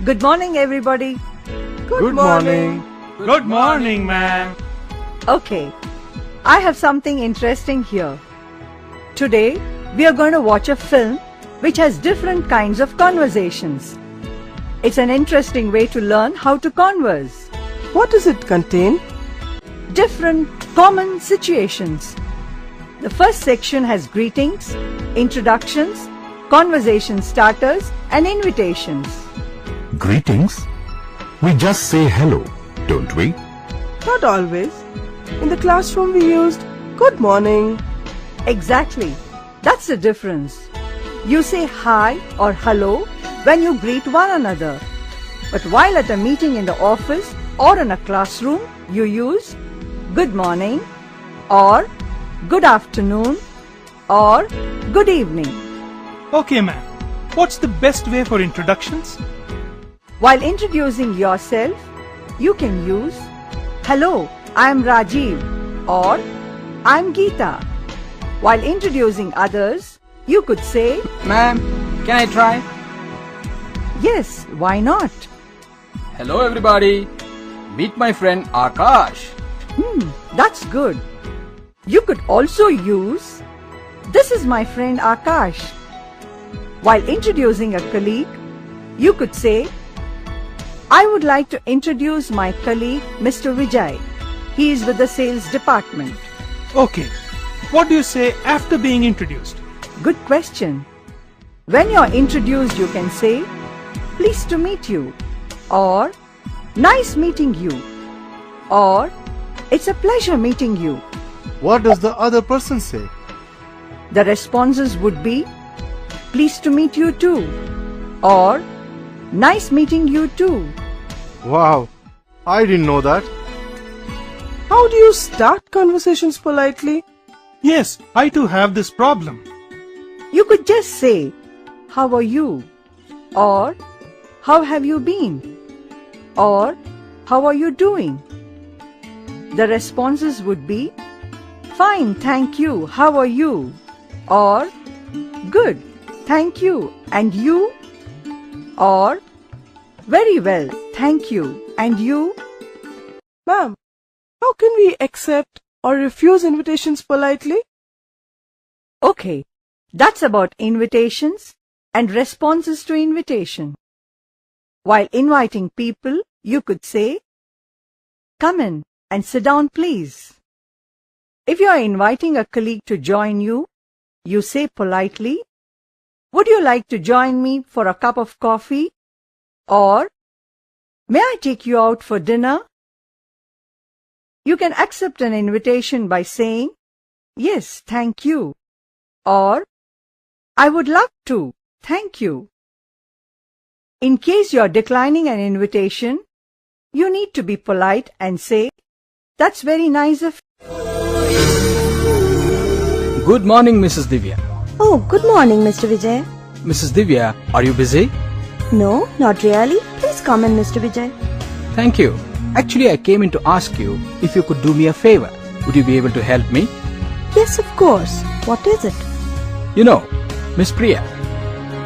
Good morning, everybody. Good morning. Good morning, ma'am. Okay, I have something interesting here. Today, we are going to watch a film which has different kinds of conversations. It's an interesting way to learn how to converse. What does it contain? Different common situations. The first section has greetings, introductions, conversation starters, and invitations. Greetings? We just say hello, don't we? Not always. In the classroom we used good morning. Exactly. That's the difference. You say hi or hello when you greet one another. But while at a meeting in the office or in a classroom, you use good morning or good afternoon or good evening. Okay, ma'am. What's the best way for introductions? While introducing yourself, you can use hello, I am Rajiv or I am Geeta. While introducing others, you could say, Ma'am, can I try? yes, why not? Hello everybody. Meet my friend Akash. That's good. You could also use, this is my friend Akash. While introducing a colleague, you could say, I would like to introduce my colleague, Mr. Vijay. He is with the sales department. Okay. What do you say after being introduced? Good question. When you're introduced, you can say, pleased to meet you, or nice meeting you, or it's a pleasure meeting you. What does the other person say? The responses would be, pleased to meet you too, or nice meeting you too. Wow, I didn't know that. How do you start conversations politely? Yes, I too have this problem. You could just say, how are you? Or, how have you been? Or, how are you doing? The responses would be, fine, thank you, how are you? Or, good, thank you, and you? Or, very well, thank you, and you? Ma'am, how can we accept or refuse invitations politely? Okay, that's about invitations and responses to invitation. While inviting people, you could say, come in and sit down, please. If you are inviting a colleague to join you, you say politely, would you like to join me for a cup of coffee? Or, may I take you out for dinner? You can accept an invitation by saying, yes, thank you. Or, I would love to, thank you. In case you are declining an invitation, you need to be polite and say, that's very nice of you. Good morning, Mrs. Divya. Oh, good morning, Mr. Vijay. Mrs. Divya, are you busy? No, not really. Please come in, Mr. Vijay. Thank you. Actually, I came in to ask you if you could do me a favor. Would you be able to help me? Yes, of course. What is it? You know, Miss Priya,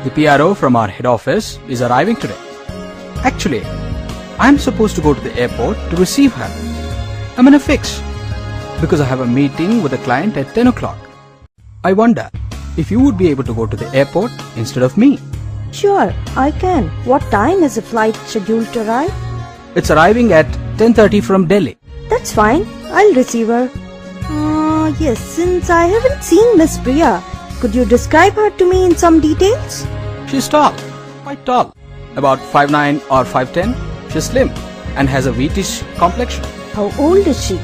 the PRO from our head office is arriving today. Actually, I'm supposed to go to the airport to receive her. I'm in a fix because I have a meeting with a client at 10 o'clock. I wonder if you would be able to go to the airport instead of me. Sure, I can. What time is the flight scheduled to arrive? It's arriving at 10:30 from Delhi. That's fine. I'll receive her. Yes, since I haven't seen Miss Priya, could you describe her to me in some details? She's tall, quite tall, about 5'9" or 5'10". She's slim and has a wheatish complexion. How old is she?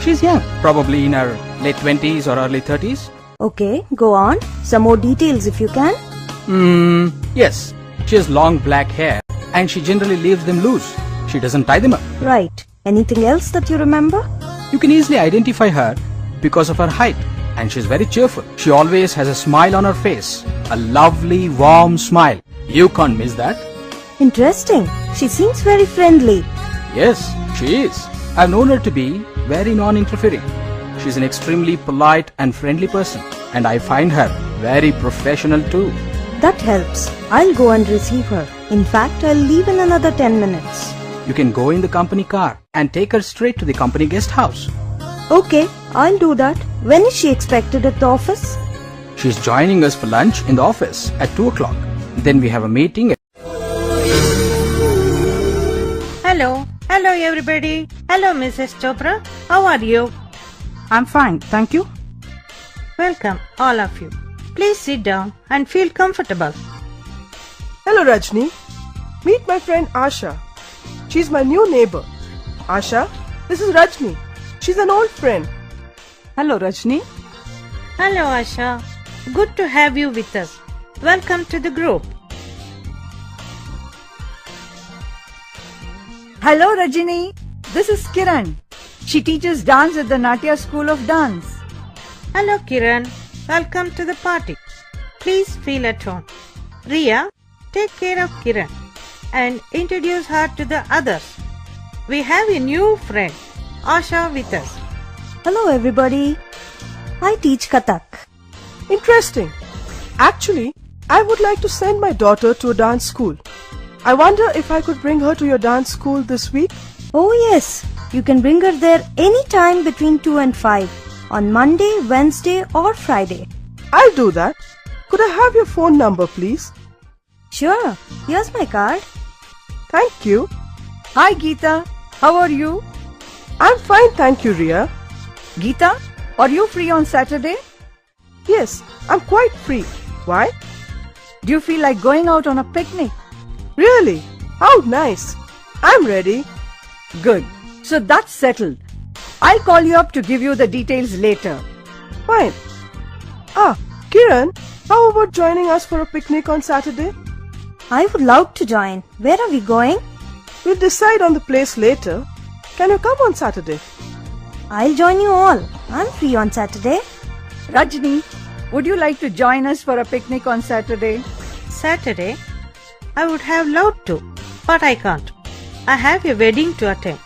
She's young, probably in her late 20s or early 30s. Okay, go on. Some more details if you can. Yes, she has long black hair and she generally leaves them loose. She doesn't tie them up. Right. Anything else that you remember? You can easily identify her because of her height, and she's very cheerful. She always has a smile on her face, a lovely, warm smile. You can't miss that. Interesting. She seems very friendly. Yes, she is. I've known her to be very non-interfering. She's an extremely polite and friendly person, and I find her very professional too. That helps. I'll go and receive her. In fact, I'll leave in another 10 minutes. You can go in the company car and take her straight to the company guest house. Okay, I'll do that. When is she expected at the office? She's joining us for lunch in the office at 2 o'clock. Then we have a meeting. Hello. Hello everybody. Hello Mrs. Chopra. How are you? I'm fine, thank you. Welcome all of you. Please sit down and feel comfortable. Hello Rajni. Meet my friend Asha. She's my new neighbor. Asha, this is Rajni. She's an old friend. Hello, Rajni. Hello Asha. Good to have you with us. Welcome to the group. Hello, Rajini. This is Kiran. She teaches dance at the Natya School of Dance. Hello Kiran. Welcome to the party. Please feel at home. Riya, take care of Kiran and introduce her to the others. We have a new friend, Asha, with us. Hello everybody. I teach Kathak. Interesting. Actually, I would like to send my daughter to a dance school. I wonder if I could bring her to your dance school this week? Oh yes, you can bring her there any time between 2 and 5 on Monday, Wednesday or Friday. I'll do that. Could I have your phone number, please? Sure, here's my card. Thank you. Hi, Geeta. How are you? I'm fine, thank you, Riya. Geeta, are you free on Saturday? Yes, I'm quite free. Why? Do you feel like going out on a picnic? Really? How nice. I'm ready. Good. So that's settled. I'll call you up to give you the details later. Fine. Kiran, how about joining us for a picnic on Saturday? I would love to join. Where are we going? We'll decide on the place later. Can you come on Saturday? I'll join you all. I'm free on Saturday. Rajni, would you like to join us for a picnic on Saturday? Saturday? I would have loved to, but I can't. I have a wedding to attend.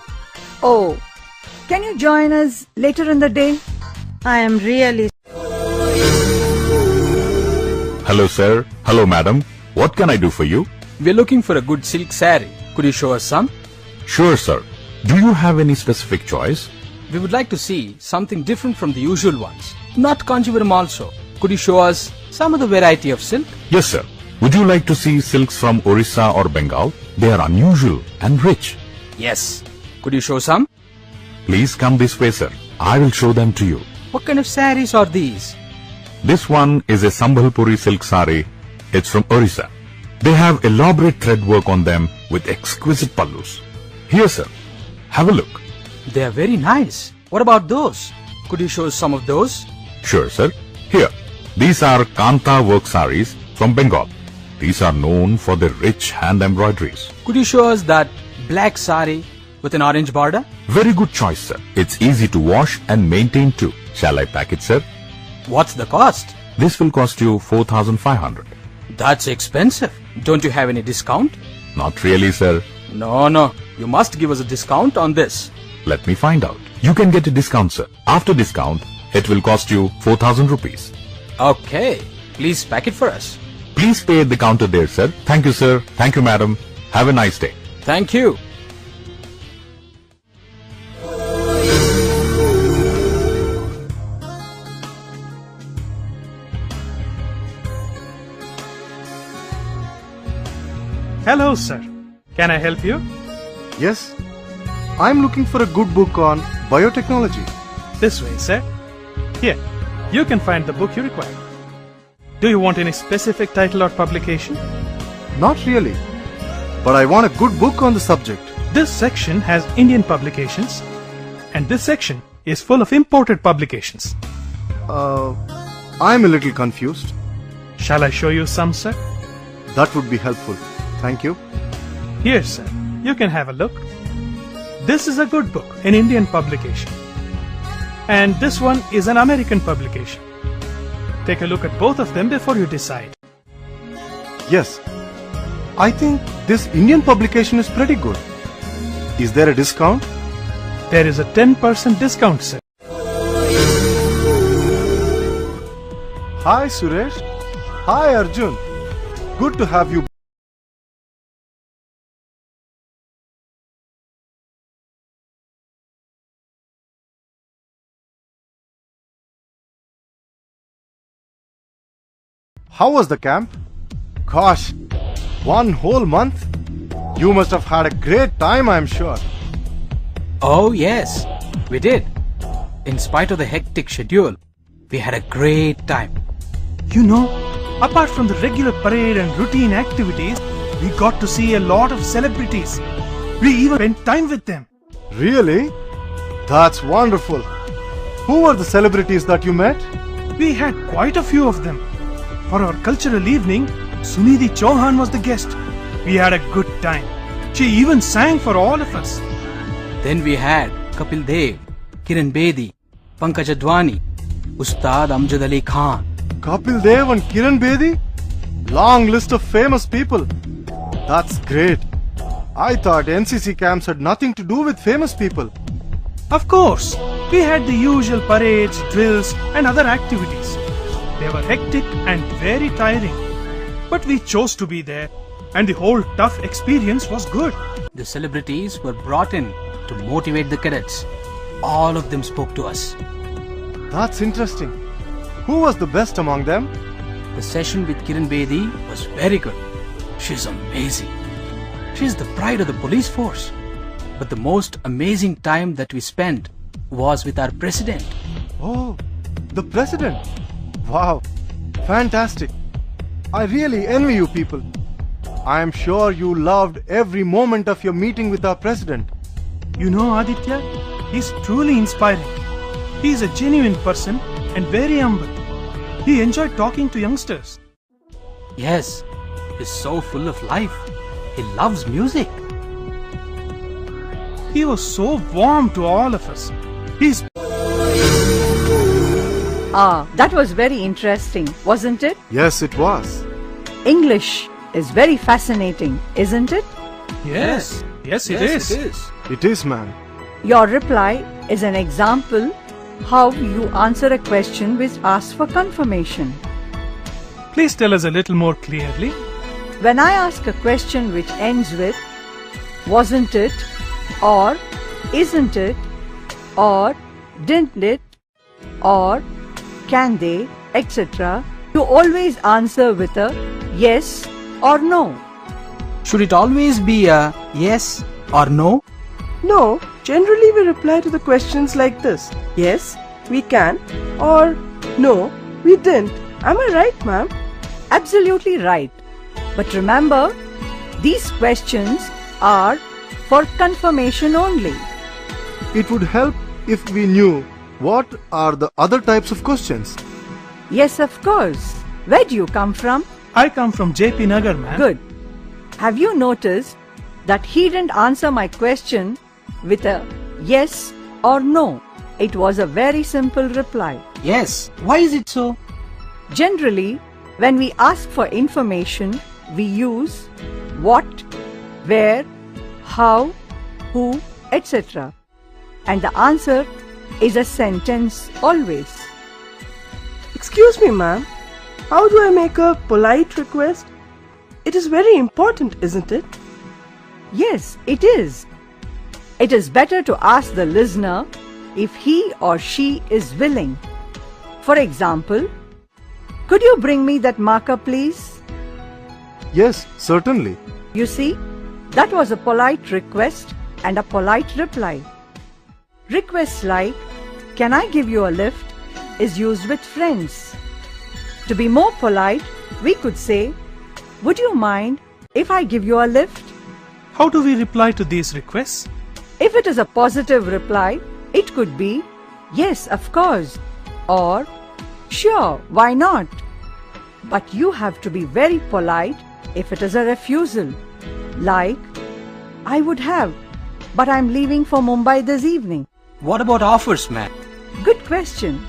Oh, can you join us later in the day? I am really... Hello, sir. Hello, madam. What can I do for you? We're looking for a good silk saree. Could you show us some? Sure, sir. Do you have any specific choice? We would like to see something different from the usual ones. Not Kanjivaram also. Could you show us some of the variety of silk? Yes, sir. Would you like to see silks from Orissa or Bengal? They are unusual and rich. Yes. Could you show some? Please come this way, sir. I will show them to you. What kind of sarees are these? This one is a Sambhalpuri silk saree. It's from Orissa. They have elaborate thread work on them with exquisite pallus. Here, sir. Have a look. They are very nice. What about those? Could you show us some of those? Sure, sir. Here. These are Kanta work sarees from Bengal. These are known for their rich hand embroideries. Could you show us that black saree with an orange border? Very good choice, sir. It's easy to wash and maintain too. Shall I pack it, sir? What's the cost? This will cost you 4,500. That's expensive. Don't you have any discount? Not really, sir. No. You must give us a discount on this. Let me find out. You can get a discount, sir. After discount, it will cost you 4,000 rupees. Okay. Please pack it for us. Please pay at the counter there, sir. Thank you, sir. Thank you, madam. Have a nice day. Thank you. Hello, sir. Can I help you? Yes. I'm looking for a good book on biotechnology. This way, sir. Here, you can find the book you require. Do you want any specific title or publication? Not really. But I want a good book on the subject. This section has Indian publications, and this section is full of imported publications. I'm a little confused. Shall I show you some, sir? That would be helpful. Thank you. Here, sir. You can have a look. This is a good book, an Indian publication. And this one is an American publication. Take a look at both of them before you decide. Yes. I think this Indian publication is pretty good. Is there a discount? There is a 10% discount, sir. Hi, Suresh. Hi, Arjun. good to have you. How was the camp? Gosh, 1 whole month? You must have had a great time, I'm sure. Oh yes, we did. In spite of the hectic schedule, we had a great time. You know, apart from the regular parade and routine activities, we got to see a lot of celebrities. We even spent time with them. Really? That's wonderful. Who were the celebrities that you met? We had quite a few of them. For our cultural evening, Sunidhi Chauhan was the guest. We had a good time. She even sang for all of us. Then we had Kapil Dev, Kiran Bedi, Pankaj Advani, Ustad Amjad Ali Khan. Kapil Dev and Kiran Bedi? Long list of famous people. That's great. I thought NCC camps had nothing to do with famous people. Of course, we had the usual parades, drills and other activities. They were hectic and very tiring. But we chose to be there and the whole tough experience was good. The celebrities were brought in to motivate the cadets. All of them spoke to us. That's interesting. Who was the best among them? The session with Kiran Bedi was very good. She's amazing. She's the pride of the police force. But the most amazing time that we spent was with our president. Oh, the president. Wow, fantastic. I really envy you people. I am sure you loved every moment of your meeting with our president. You know, Aditya, he's truly inspiring. He is a genuine person and very humble. He enjoyed talking to youngsters. Yes, he's so full of life. He loves music. He was so warm to all of us. He's... That was very interesting, wasn't it? Yes, it was. English is very fascinating, isn't it? Yes, it is. It is, ma'am. Your reply is an example how you answer a question which asks for confirmation. Please tell us a little more clearly. When I ask a question which ends with wasn't it, or isn't it, or didn't it, or can they, etc., you always answer with a yes or no. Should it always be a yes or no? No, generally we reply to the questions like this. Yes, we can, or no, we didn't. Am I right, ma'am? Absolutely right. But remember, these questions are for confirmation only. It would help if we knew what are the other types of questions. Yes, of course. Where do you come from? I come from JP Nagar, ma'am. Good. Have you noticed that he didn't answer my question with a yes or no? It was a very simple reply. Yes. Why is it so? Generally, when we ask for information, we use what, where, how, who, etc. And the answer is a sentence always. Excuse me, ma'am. How do I make a polite request? It is very important, isn't it? Yes, it is. It is better to ask the listener if he or she is willing. For example, could you bring me that marker, please? Yes, certainly. You see, that was a polite request and a polite reply. Requests like, can I give you a lift, is used with friends. To be more polite, we could say, would you mind if I give you a lift? How do we reply to these requests? If it is a positive reply, it could be, yes, of course, or sure, why not? But you have to be very polite if it is a refusal, like, I would have, but I'm leaving for Mumbai this evening. What about offers, ma'am? Good question.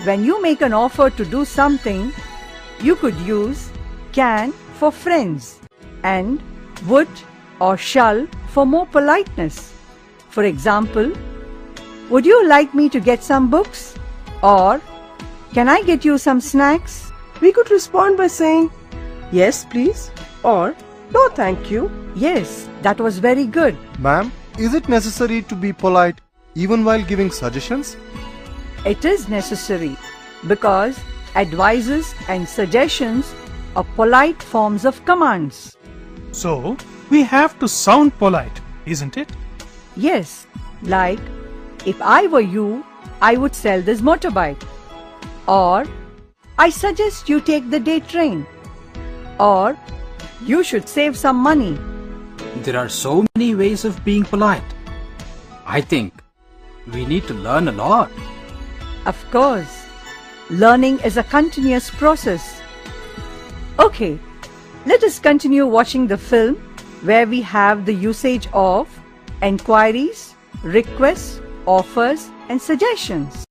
When you make an offer to do something, you could use can for friends and would or shall for more politeness. For example, would you like me to get some books? Or can I get you some snacks? We could respond by saying, Yes, please. Or no, thank you. Yes, that was very good. Ma'am, is it necessary to be polite even while giving suggestions? It is necessary because advices and suggestions are polite forms of commands. So, we have to sound polite, isn't it? Yes, like, if I were you, I would sell this motorbike. Or, I suggest you take the day train. Or, you should save some money. There are so many ways of being polite. I think we need to learn a lot. Of course, learning is a continuous process. Okay, let us continue watching the film where we have the usage of enquiries, requests, offers and suggestions.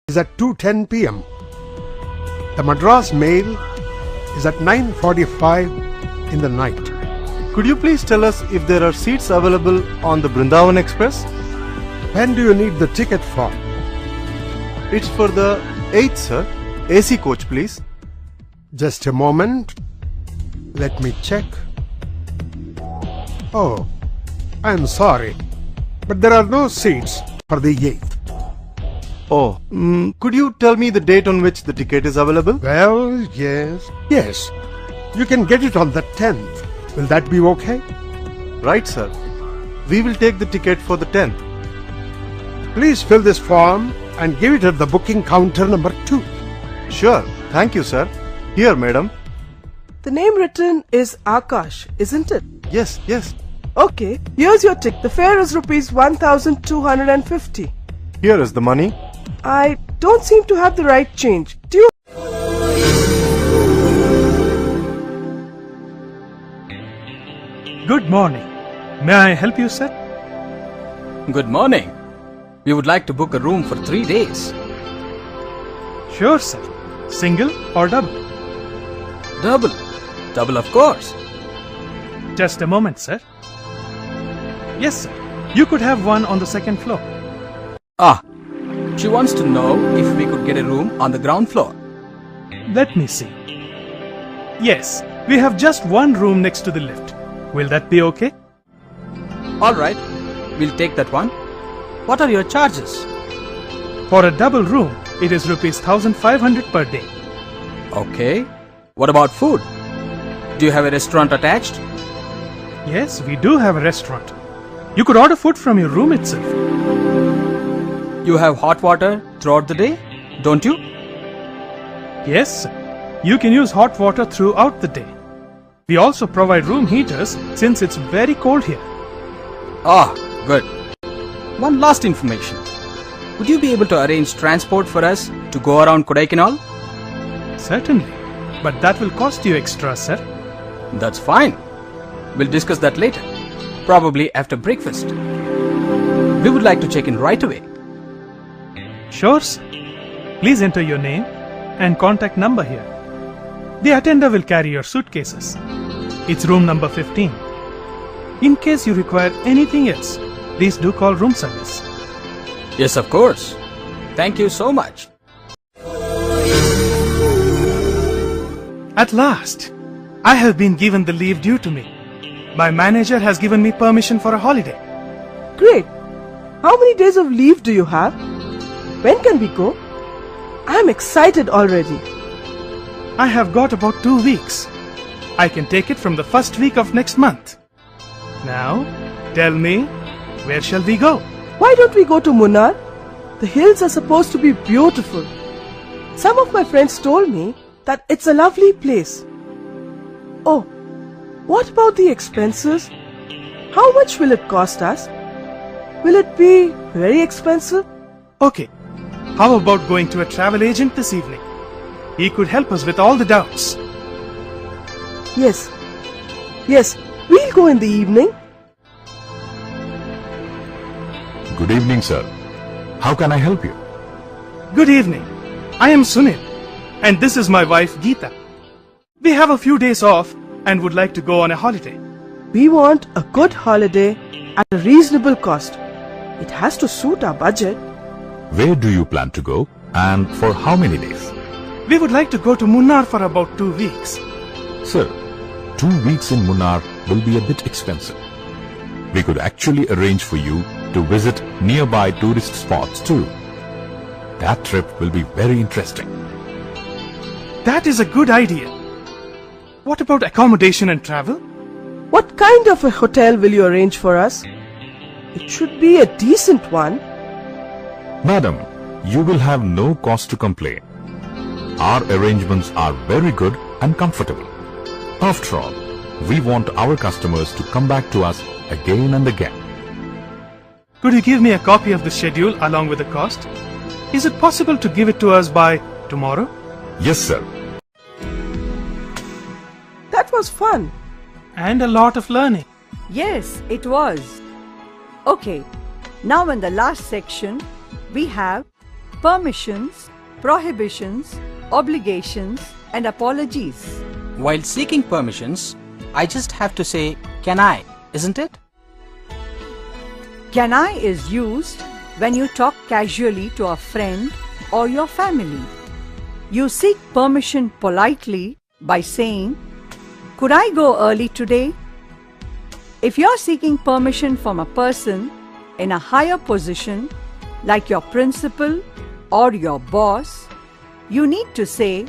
Is at 2:10 p.m. The Madras mail is at 9:45 in the night. Could you please tell us if there are seats available on the Brindavan Express? When do you need the ticket for? It's for the 8th, sir. AC coach, please. Just a moment. Let me check. Oh, I'm sorry, but there are no seats for the 8th. Oh, could you tell me the date on which the ticket is available? Well, yes. You can get it on the 10th. Will that be okay? Right, sir. We will take the ticket for the 10th. Please fill this form and give it at the booking counter number 2. Sure. Thank you, sir. Here, madam. The name written is Akash, isn't it? Yes. Okay, here's your ticket. The fare is rupees 1,250. Here is the money. I don't seem to have the right change. Do you? Good morning. May I help you, sir? Good morning. We would like to book a room for 3 days. Sure, sir. Single or double? Double. Double, of course. Just a moment, sir. Yes, sir. You could have one on the 2nd floor. She wants to know if we could get a room on the ground floor. Let me see. Yes, we have just one room next to the lift. Will that be okay? Alright, we'll take that one. What are your charges? For a double room, it is rupees 1,500 per day. Okay. What about food? Do you have a restaurant attached? Yes, we do have a restaurant. You could order food from your room itself. You have hot water throughout the day, don't you? Yes, sir. You can use hot water throughout the day. We also provide room heaters since it's very cold here. Good. One last information. Would you be able to arrange transport for us to go around Kodaikanal? Certainly. But that will cost you extra, sir. That's fine. We'll discuss that later. Probably after breakfast. We would like to check in right away. Sure, sir. Please enter your name and contact number here. The attender will carry your suitcases. It's room number 15. In case you require anything else, please do call room service. Yes, of course. Thank you so much. At last, I have been given the leave due to me. My manager has given me permission for a holiday. Great. How many days of leave do you have? When can we go? I'm excited already. I have got about 2 weeks. I can take it from the first week of next month. Now, tell me, where shall we go? Why don't we go to Munnar? The hills are supposed to be beautiful. Some of my friends told me that it's a lovely place. Oh, what about the expenses? How much will it cost us? Will it be very expensive? Okay, how about going to a travel agent this evening? He could help us with all the doubts. Yes. Yes, we'll go in the evening. Good evening, sir. How can I help you? Good evening. I am Sunil, and this is my wife Geeta. We have a few days off and would like to go on a holiday. We want a good holiday at a reasonable cost. It has to suit our budget. Where do you plan to go and for how many days? We would like to go to Munnar for about 2 weeks. Sir, 2 weeks in Munnar will be a bit expensive. We could actually arrange for you to visit nearby tourist spots too. That trip will be very interesting. That is a good idea. What about accommodation and travel? What kind of a hotel will you arrange for us? It should be a decent one. Madam, you will have no cause to complain. Our arrangements are very good and comfortable. After all, we want our customers to come back to us again and again. Could you give me a copy of the schedule along with the cost? Is it possible to give it to us by tomorrow? Yes, sir. That was fun. And a lot of learning. Yes, it was. Okay, now in the last section, we have permissions, prohibitions, obligations, and apologies. While seeking permissions, I just have to say, can I, isn't it? Can I is used when you talk casually to a friend or your family. You seek permission politely by saying, could I go early today? If you're seeking permission from a person in a higher position, like your principal or your boss, you need to say,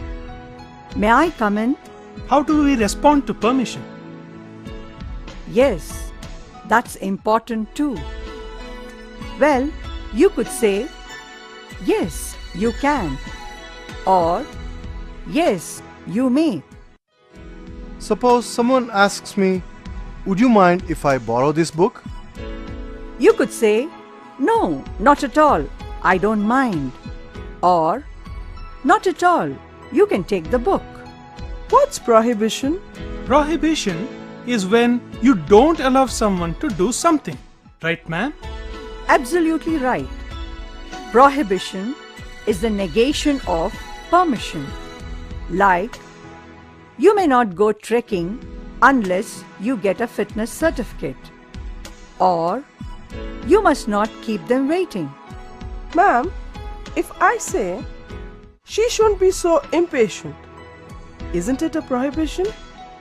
may I come in? How do we respond to permission? Yes, that's important too. Well, you could say, yes, you can, or yes, you may. Suppose someone asks me, would you mind if I borrow this book? You could say, no, not at all, I don't mind, or not at all, you can take the book. What's prohibition? Prohibition is when you don't allow someone to do something. Right, ma'am? Absolutely right. Prohibition is the negation of permission. Like, you may not go trekking unless you get a fitness certificate. Or, you must not keep them waiting. Ma'am, if I say, she shouldn't be so impatient, isn't it a prohibition?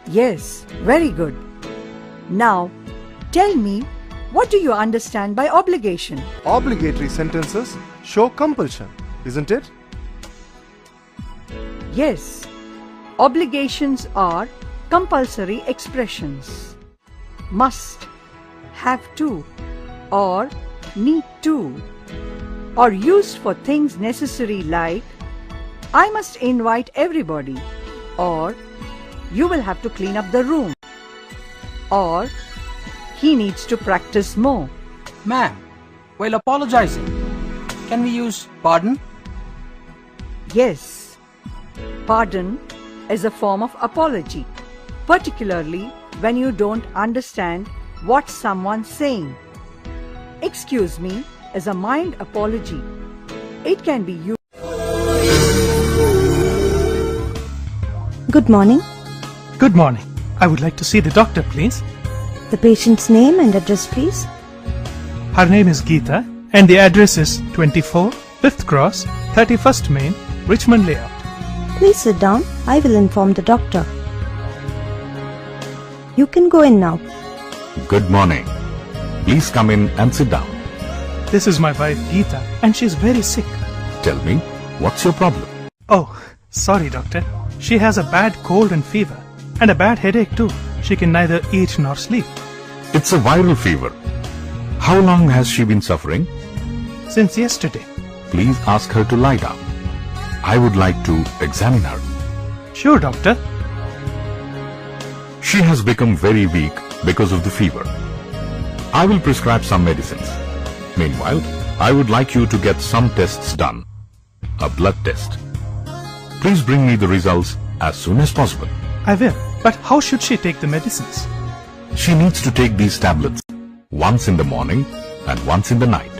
Yes, very good. Now, tell me, what do you understand by obligation? Obligatory sentences show compulsion, isn't it? Yes, obligations are compulsory expressions. Must, have to, or need to, or used for things necessary like, I must invite everybody, or you will have to clean up the room, or he needs to practice more. Ma'am, while apologizing, can we use pardon? Yes, pardon is a form of apology, particularly when you don't understand what someone's saying. Excuse me is a mild apology. It can be used. Good morning. Good morning. I would like to see the doctor, please. The patient's name and address, please. Her name is Geeta and the address is 24, 5th Cross, 31st Main, Richmond Layout. Please sit down. I will inform the doctor. You can go in now. Good morning. Please come in and sit down. This is my wife Geeta and she's very sick. Tell me, what's your problem? Oh, sorry doctor. She has a bad cold and fever and a bad headache too. She can neither eat nor sleep. It's a viral fever. How long has she been suffering? Since yesterday. Please ask her to lie down. I would like to examine her. Sure, doctor. She has become very weak because of the fever. I will prescribe some medicines. Meanwhile, I would like you to get some tests done. A blood test. Please bring me the results as soon as possible. I will. But how should she take the medicines? She needs to take these tablets once in the morning and once in the night.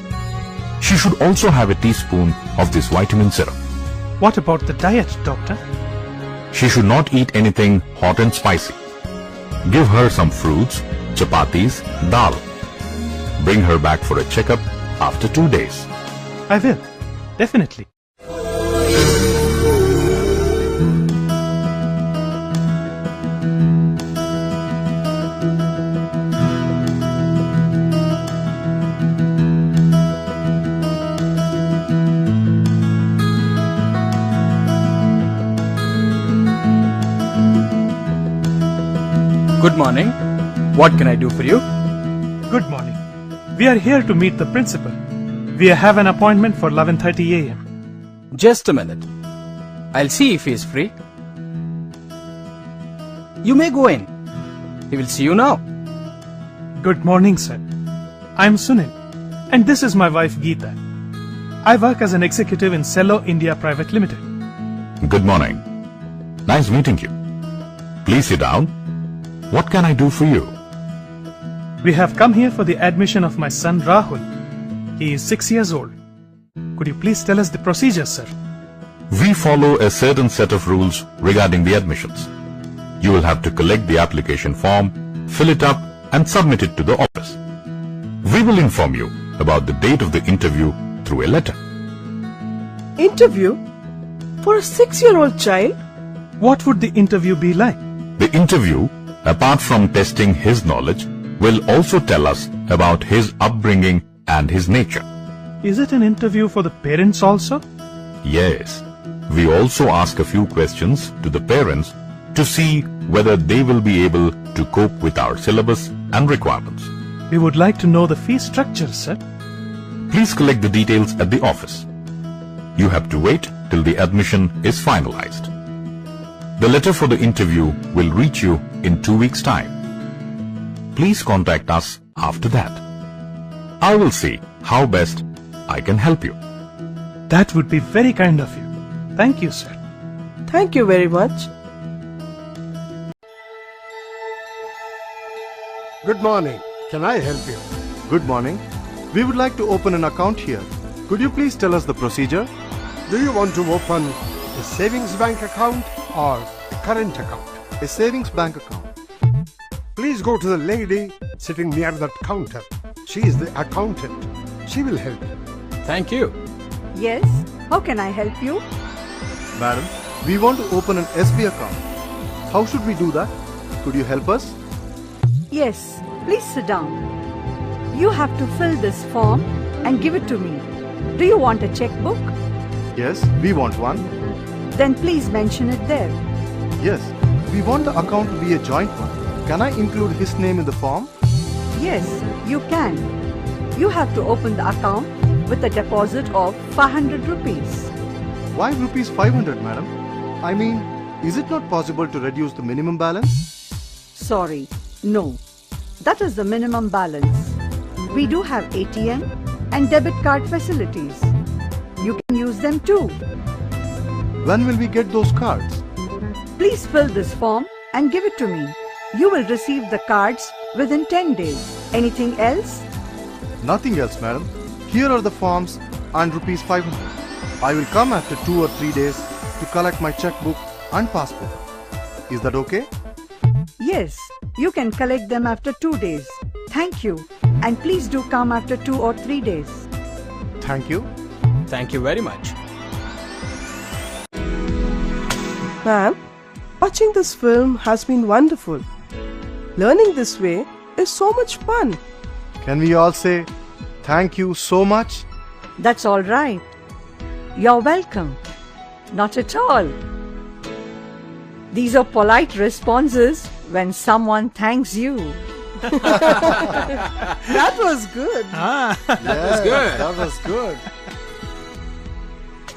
She should also have a teaspoon of this vitamin syrup. What about the diet, doctor? She should not eat anything hot and spicy. Give her some fruits, chapatis, dal. Bring her back for a checkup after 2 days. I will. Definitely. Good morning. What can I do for you? Good morning. We are here to meet the principal. We have an appointment for 11:30 a.m. Just a minute. I'll see if he is free. You may go in. He will see you now. Good morning, sir. I'm Sunil, and this is my wife Geeta. I work as an executive in Cello India Private Limited. Good morning. Nice meeting you. Please sit down. What can I do for you? We have come here for the admission of my son Rahul. He is 6 years old. Could you please tell us the procedure, sir? We follow a certain set of rules regarding the admissions. You will have to collect the application form, fill it up and submit it to the office. We will inform you about the date of the interview through a letter. Interview? For a 6-year-old child? What would the interview be like? The interview, apart from testing his knowledge, will also tell us about his upbringing and his nature. Is it an interview for the parents also? Yes. We also ask a few questions to the parents to see whether they will be able to cope with our syllabus and requirements. We would like to know the fee structure, sir. Please collect the details at the office. You have to wait till the admission is finalized. The letter for the interview will reach you in 2 weeks' time. Please contact us after that. I will see how best I can help you. That would be very kind of you. Thank you, sir. Thank you very much. Good morning. Can I help you? Good morning. We would like to open an account here. Could you please tell us the procedure? Do you want to open a savings bank account or a current account? A savings bank account. Please go to the lady sitting near that counter. She is the accountant. She will help you. Thank you. Yes, how can I help you? Madam, we want to open an SB account. How should we do that? Could you help us? Yes, please sit down. You have to fill this form and give it to me. Do you want a checkbook? Yes, we want one. Then please mention it there. Yes, we want the account to be a joint one. Can I include his name in the form? Yes, you can. You have to open the account with a deposit of 500 rupees. Why rupees 500, madam? I mean, is it not possible to reduce the minimum balance? Sorry, no. That is the minimum balance. We do have ATM and debit card facilities. You can use them too. When will we get those cards? Please fill this form and give it to me. You will receive the cards within 10 days. Anything else? Nothing else, madam. Here are the forms and rupees 500. I will come after 2 or 3 days to collect my checkbook and passport. Is that okay? Yes, you can collect them after 2 days. Thank you. And please do come after 2 or 3 days. Thank you. Thank you very much. Ma'am, watching this film has been wonderful. Learning this way is so much fun. Can we all say thank you so much? That's all right. You're welcome. Not at all. These are polite responses when someone thanks you. That was good. That was good. That was good.